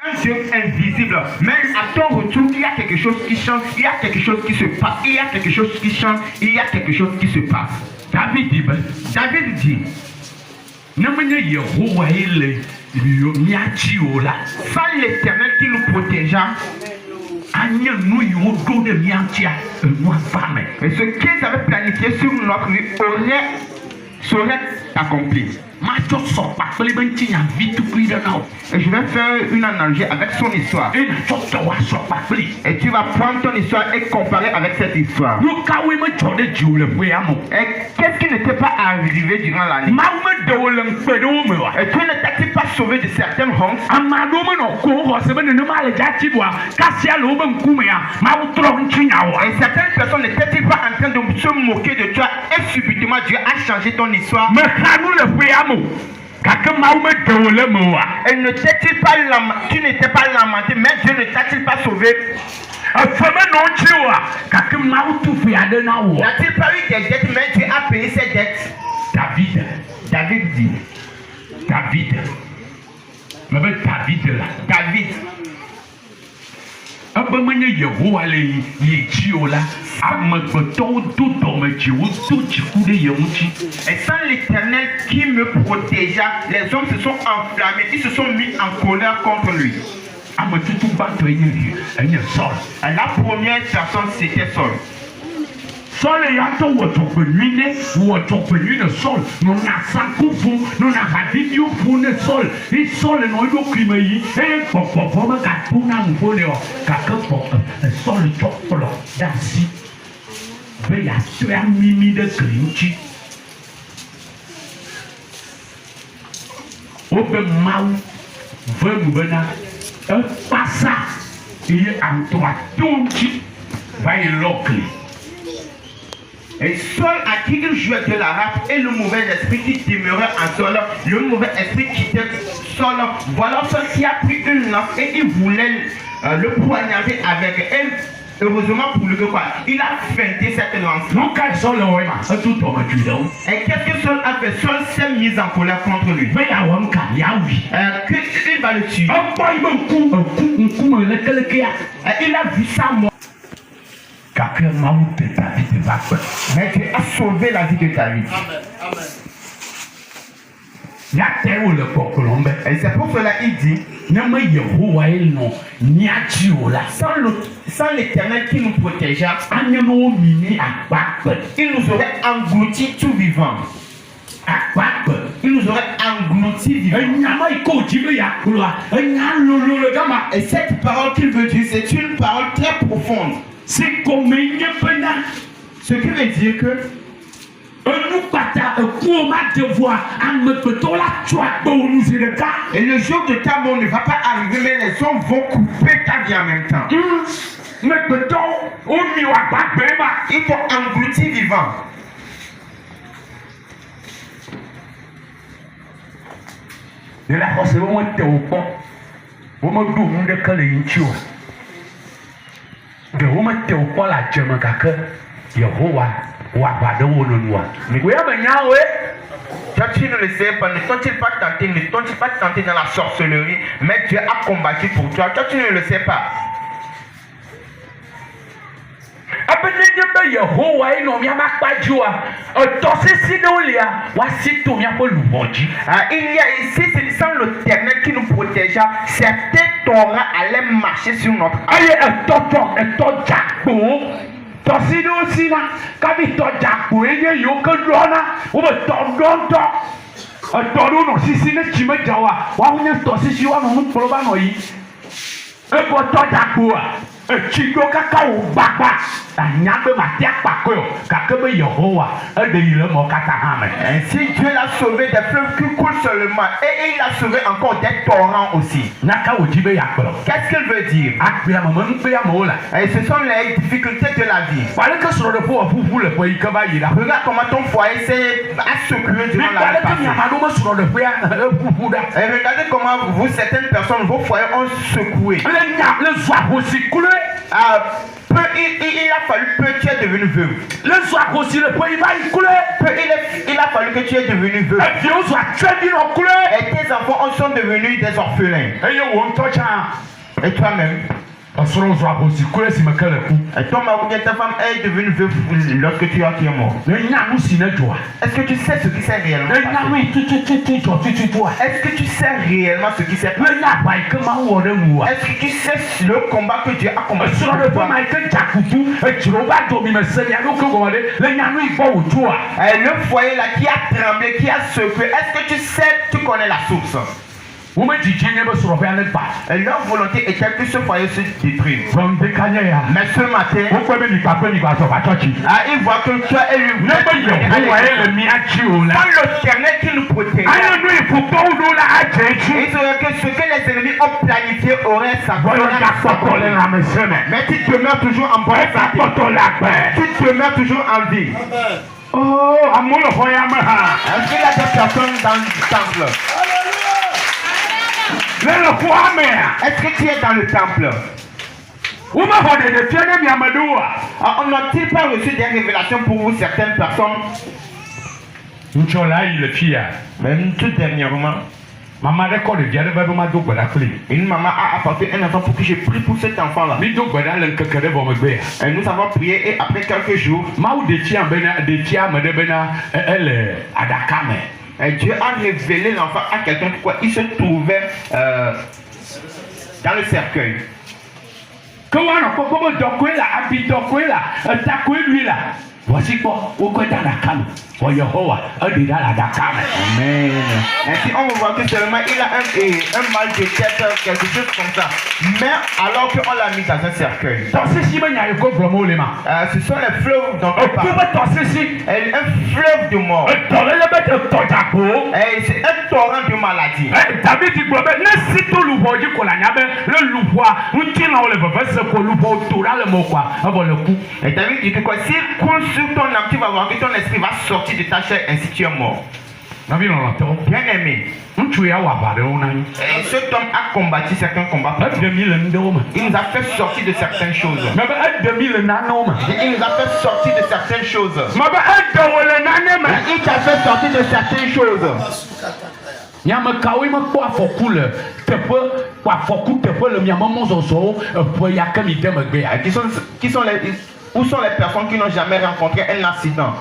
Un Dieu invisible. Mais à ton retour, il y a quelque chose qui change, il y a quelque chose qui se passe, il y a quelque chose qui change, il y a quelque chose qui se passe. David dit, sans l'Éternel qui nous protégea, et ce qu'ils avaient planifié sur notre vie serait accompli. Et je vais faire une analogie avec son histoire. Et tu vas prendre ton histoire et comparer avec cette histoire. Et qu'est-ce qui n'était pas arrivé durant l'année? Et Dieu ne t'a-t-il pas sauvé de certaines hontes? Et certaines personnes n'étaient-ils pas en train de se moquer de toi? Et subitement Dieu a changé ton histoire. Et ne t'est-il pas tu n'étais pas lamenté, mais Dieu ne t'a-t-il pas sauvé? N'a-t-il pas eu des dettes, mais Dieu a payé ses dettes? David dit. David. Et sans l'Éternel qui me protégea, les hommes se sont enflammés, ils se sont mis en colère contre lui. La première personne, c'était Saul. Saul est à ton retour de Saul. Nous n'avons radio pour le Saul. Et Saul est non crime. Et pour Saul est d'assez. Il y a 3 mimi de crinchi. Au Bemau, Vemubena, un passage. Il y a un droit tonchi. Va y l'ocli. Et Saul à qui il jouait de la rap et le mauvais esprit qui demeurait en Saul, le mauvais esprit quittait Saul. Voilà Saul qui a pris une lance et il voulait le poignarder avec elle. Heureusement pour lui, quoi, il a feinté cette lance. Et qu'est-ce que Saul a fait? Saul s'est mis en colère contre lui. Il va le tuer. Il a vu sa mort. Mais Dieu a sauvé la vie de David. Et c'est pour cela qu'il dit, sans l'Éternel qui nous protégea, il nous aurait englouti tout vivant. Il nous aurait englouti vivant. Et cette parole qu'il veut dire, c'est une parole très profonde. C'est comme ce qui veut dire que et le jour de ta mort ne va pas arriver, mais les hommes vont couper ta vie en même temps. Ils t'ont englouti vivant. De la force, on te au de woman te ukola chema kaka Yehowa wa badawolonwa ni ko yaba nyawe. Toi tu ne le sais pas, ne t'ont-ils pas tenté dans la sorcellerie, mais Dieu a combattu pour toi. Toi tu ne le sais pas. Yehowa ino mia makpajua otosisi dolia wasito mia poluboji. Il y a ici, c'est sans l'Éternel qui nous protégea, certains torrents allaient marcher sur notre aye eto jakpo tosido sina kabi to jakpo eye yo kedona wo be tondonto otodo no sisi ne chimejawa wa hunya tosisi wa no mproba no yi ebo to jakpo chido kaka wo gbagba anyagbe matia pakoyo kakebe Yehowa edeyile mo kata hame. Ainsi Dieu l'a sauvé des fleuves qui coulent seulement et il a sauvé encore des torrents aussi. Naka ojibe yakolo. Qu'est-ce qu'il veut dire? Akpia mama mpe ya mola. Et ce sont les difficultés de la vie. Wale que sur le poids vous le poids ikaba yira. Regarde comment ton foyer s'est secoué durant la vie passée. Et regardez comment vous, certaines personnes, vos foyers ont secoué. Le soir aussi coulé. Peu il a fallu que tu es devenu veuve. Le soir aussi, le pays va y couler. Il a fallu que tu es devenu veuve. Et puis, on soit très bien en couleur. Et tes enfants sont devenus des orphelins. Et toi-même. Et ton mari ou ta femme est devenue veuve lorsque tu es mort. Est-ce que tu sais ce qui s'est réellement passé? Est-ce que tu sais réellement ce qui s'est passé? Est-ce que tu sais le combat que Dieu a combattu pour toi? Le foyer là qui a tremblé, qui a secoué, est-ce que tu sais, tu connais la source? Leur volonté était que ce foyer se détruise. Mais ce matin, ils voient que toi et lui, l'Éternel qui nous protège. Ils sauraient que ce que les ennemis ont planifié aurait s'accompli. Mais tu demeures toujours en bonne santé. Tu demeures toujours en vie. Oh, est-ce qu'il y a des personnes dans le temple? Est-ce que tu es dans le temple? On n'a-t-il pas reçu des révélations pour vous, certaines personnes? Même tout dernièrement, une maman a apporté un enfant pour que je prie pour cet enfant-là. Et nous avons prié et après quelques jours, et Dieu a révélé l'enfant à quelqu'un quoi il se trouvait dans le cercueil. Voici quoi, au côté dans la came, pour Yehovah, un des dans la came. Amen. Ainsi, on voit que seulement il a un mal de tête, quelque chose comme ça. Mais alors qu'on l'a mis dans un cercueil. Ce sont les fleuves dont on parle. Un fleuve de mort. Et c'est un torrent de maladie. Et David dit que quoi, s'il coule sur ton âme, tu vas voir que ton esprit va sortir de ta chair, ainsi tu es mort. Bien aimé. Et cet homme a combattu certains combats. Il nous a fait sortir de certaines choses. Il nous a fait sortir de certaines choses. Il t'a fait sortir de certaines choses. Où sont les personnes qui n'ont jamais rencontré un accident?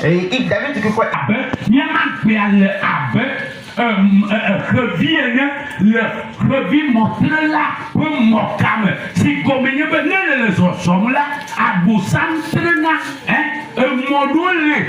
Et il David dit que quoi? Revi montre là pour mon cam. Si comme il y a les sommes là, à Boussan Trena, modulé.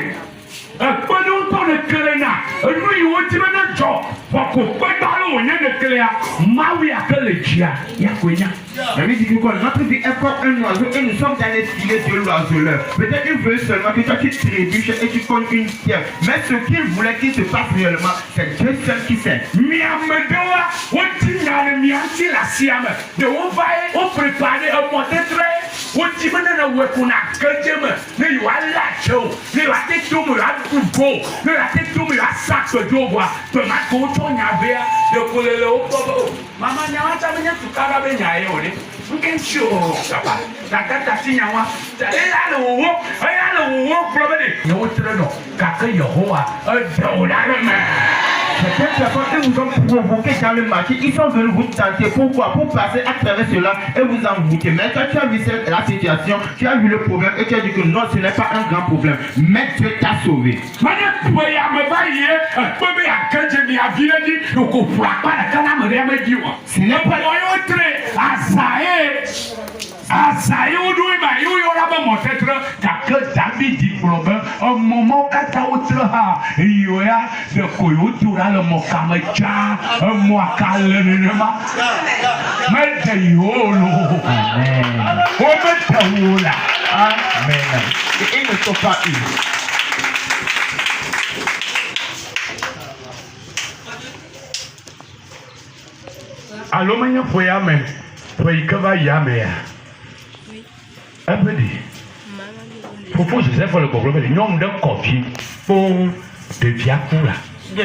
Pas longtemps de Cléna, lui, on dit un job. Pour qu'on peut parler au nez de Cléa, Maui a que le chia, Yakuina. David dit que quoi? Notre vie est comme un oiseau et nous sommes dans les filets de l'oiseleur. Peut-être qu'il veut seulement que toi tu trébuches et tu comptes une pierre. Mais ce qu'il voulait qu'il se passe réellement, c'est Dieu seul qui sait. Miamedoa, on dit à mianti la siame. De on va on préparer un portrait. On dit maintenant où qu'on a que Dieu me, ne yoa la cho, ne la tête tout me la coupo, ne la tête tout me la sac de voix. Tomate qu'on avait de coller le haut. Maman n'a pas jamais tout carabé nyaé. Papa, la carte signawa, elle a le haut, promener. Nous traînons, car Yehovah, un dollar. Certaines personnes vous ont provoqué dans le marché, ils sont venus vous tenter. Pourquoi? Pour passer à travers cela et vous envoûter. Mais quand tu as vu la situation, tu as vu le problème et tu as dit que non, ce n'est pas un grand problème. Mais Dieu t'a sauvé. Ce n'est pas Asaye odoui ba yo la ba mo tetre ka ke David di problème un moment kata otre ha yo ya de koyo tura le mo kamacha mo akale ne ma me de yo lo amen o me tawola amen. Et ils ne sont pas eu. Allô manya foi amen foi que vai amen. Oui. Abedi. Mama. Fofo Joseph le problème le nom de Kofi pour devient là.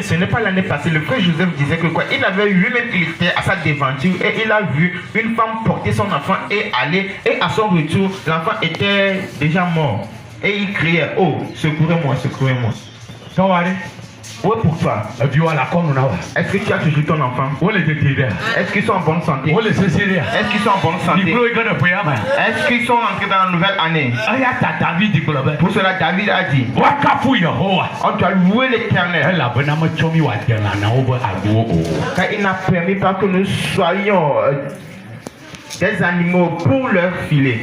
Ce n'est pas l'année passée, le frère Joseph disait que quoi, il avait lui-même, il était à sa devanture et il a vu une femme porter son enfant et aller, et à son retour, l'enfant était déjà mort. Et il criait, oh, secourez-moi, secourez-moi. Ça va aller? Oui, pour toi. Est-ce que tu as toujours ton enfant? Est-ce qu'ils sont en bonne santé? Est-ce qu'ils sont en bonne santé? Est-ce qu'ils sont entrés dans la nouvelle année? Pour cela, David a dit, on doit louer l'Éternel. Car il n'a permis pas que nous soyons des animaux pour leur filet.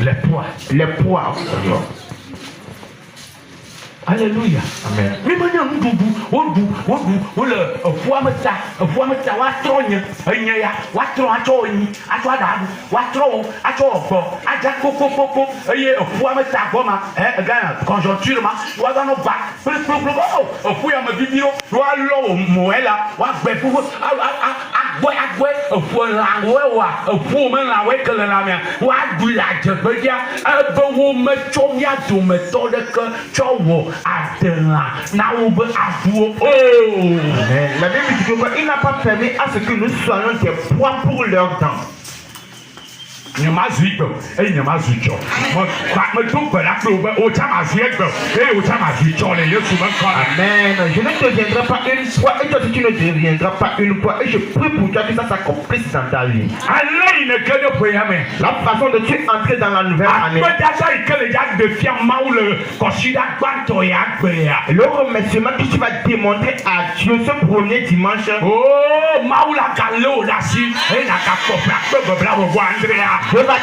Les poids. Alléluia. Amen. Mais maintenant, on le foie-meta, watronye, ya, watron, atoni, atwadabu, watron, atoko, ajakoko, foie-meta, goma, conjoncture, wagano back, fouille me vidéo, walo, moella, wagbefu, agwe, fouman la weke la mien, wagulage, bedia, beau me chomia, to me tolek, chowo. La Bible dit que il n'a pas permis à ce que nous soyons des poids pour leur temps. Amen. Je ne deviendrai pas une fois et toi tu ne deviendras pas une fois et je prie pour toi que ça s'accomplisse dans ta vie. La façon de tu entrer dans la nouvelle année. Le remerciement que tu vas démontrer à Dieu ce premier dimanche. Dieu va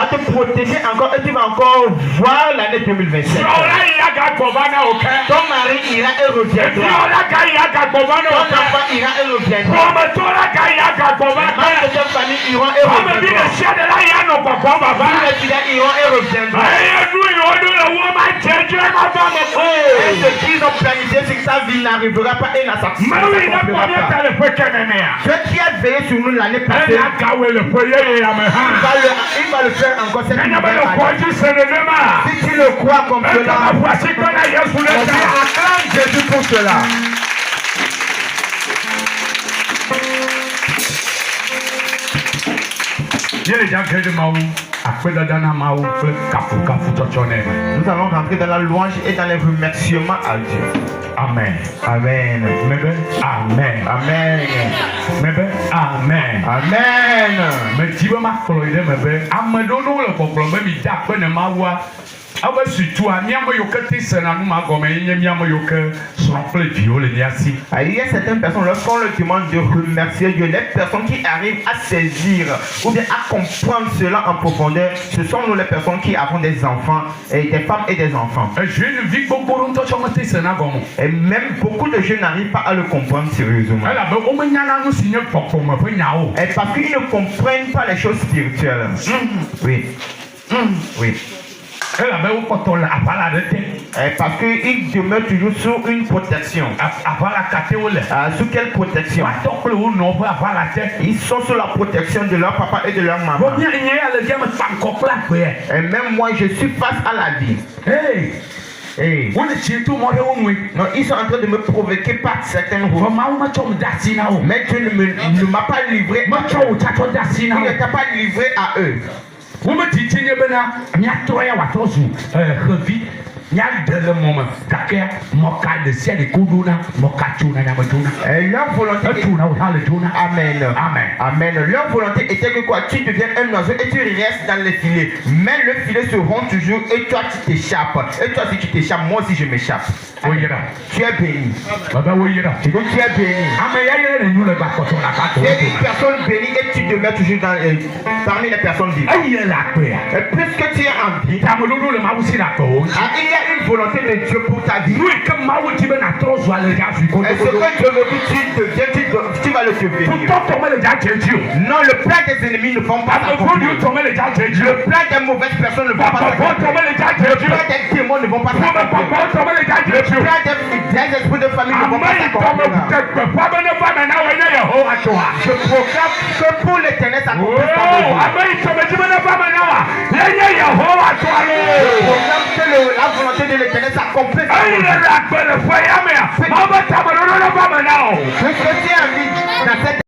te protéger encore et tu vas encore voir l'année 2027. Ton mari ira et reviendra. Ton enfant ira et reviendra. Les familles iront et reviendront. Les filles iront et reviendront. Et ce qu'ils ont planifié, c'est que sa vie n'arrivera pas et n'a s'accomplira pas. Ce qui a veillé sur nous l'année passée, il va le faire encore cette année. Si tu le crois comme cela, acclame Jésus pour cela. Nous allons rentrer dans la louange et dans les remerciements à Dieu. Amen. Amen. Amen. Amen. Amen. Amen. Amen. Mais tu vas m'accorder, mais Amadono le problème, il t'a pas de ma voix. Awa surtout à miamo yokati senanu magome miamo yoke sonfle viole niasi. Il y a certaines personnes lorsqu'on leur demande de remercier Dieu, les personnes qui arrivent à saisir ou bien à comprendre cela en profondeur, ce sont nous les personnes qui avons des enfants et des femmes et des enfants. Et même beaucoup de jeunes n'arrivent pas à le comprendre sérieusement. Et parce qu'ils ne comprennent pas les choses spirituelles. Oui. Oui. Parce qu'ils demeurent toujours sous une protection. Sous quelle protection? Ils sont sous la protection de leur papa et de leur maman. Et même moi, je suis face à la vie. Hey. Non, ils sont en train de me provoquer par certaines routes. Mais Dieu ne m'a pas livré à eux. Il ne t'a pas livré à eux. Leur volonté Amen. Amen. Leur volonté était que quoi? Tu deviens un oiseau et tu restes dans les filets. Mais le filet se rompt toujours et toi tu t'échappes. Et toi si tu t'échappes, moi aussi je m'échappe. Tu es béni. Tu es béni. Tu es une personne bénie et tu demeures toujours parmi les personnes vivantes. Et puisque tu es en vie, il y a une volonté de Dieu pour ta vie. Et ce que Dieu veut que tu deviens, tu vas le devenir. Non, le plan des ennemis ne vont pas s'accomplir. Le plan des mauvaises personnes ne vont pas s'accomplir. Le plan des démons ne vont pas s'accomplir. Le plan des esprits de famille ne vont pas s'accomplir. Je proclame que pour l'éternel s'accomplisse. Je proclame que le la volonté de l'Éternel s'accomplisse. Aïe, la belle foi, mais, ma bataille, non, non, non, non, non. Que tu es en vie dans cette